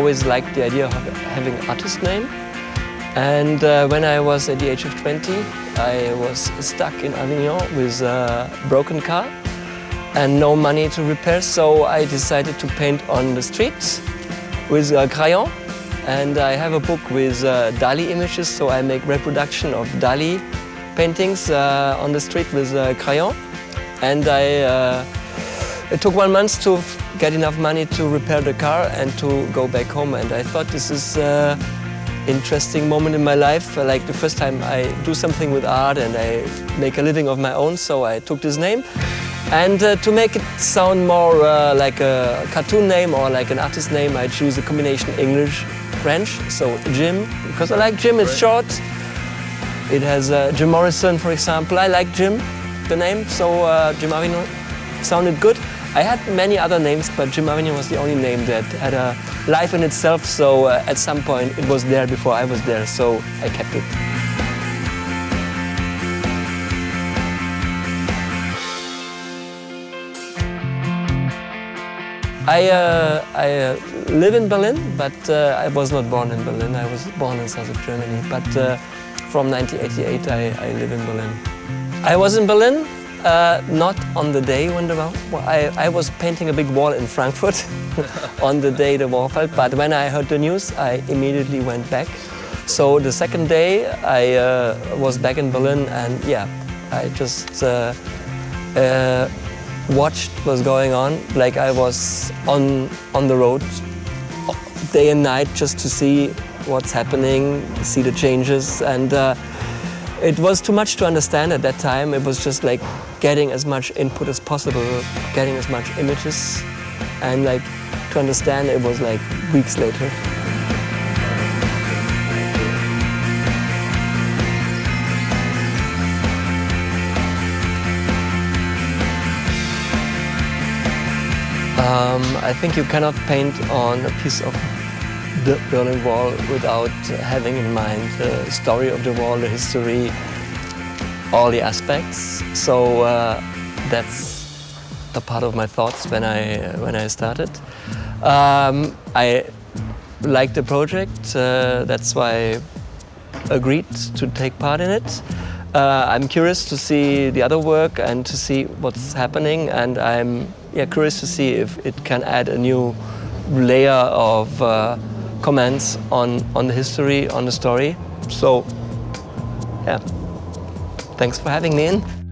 always liked the idea of having an artist name. And when I was at the age of 20, I was stuck in Avignon with a broken car and no money to repair, so I decided to paint on the streets with a crayon. And I have a book with Dali images, so I make reproduction of Dali paintings on the street with a crayon. And it took 1 month to get enough money to repair the car and to go back home. And I thought this is an interesting moment in my life, like the first time I do something with art and I make a living of my own, so I took this name. And to make it sound more like a cartoon name or like an artist name, I choose a combination English-French, so Jim, because I like Jim, it's short. It has Jim Morrison, for example. I like Jim, the name, so Jim Avignon sounded good. I had many other names, but Jim Avignon was the only name that had a life in itself, so at some point it was there before I was there, so I kept it. I live in Berlin, but I was not born in Berlin. I was born in south of Germany, but from 1988 I live in Berlin. I was in Berlin, not on the day when the wall. I was painting a big wall in Frankfurt on the day the wall fell, but when I heard the news, I immediately went back. So the second day I was back in Berlin, and yeah, I just watched what was going on, like I was on the road day and night just to see what's happening, see the changes, and it was too much to understand at that time. It was just like getting as much input as possible, getting as much images, and like to understand it was like weeks later. I think you cannot paint on a piece of the Berlin Wall without having in mind the story of the wall, the history, all the aspects. So that's the part of my thoughts when I started. I liked the project, that's why I agreed to take part in it. I'm curious to see the other work and to see what's happening, and I'm curious to see if it can add a new layer of comments on the history, on the story. So, yeah, thanks for having me in.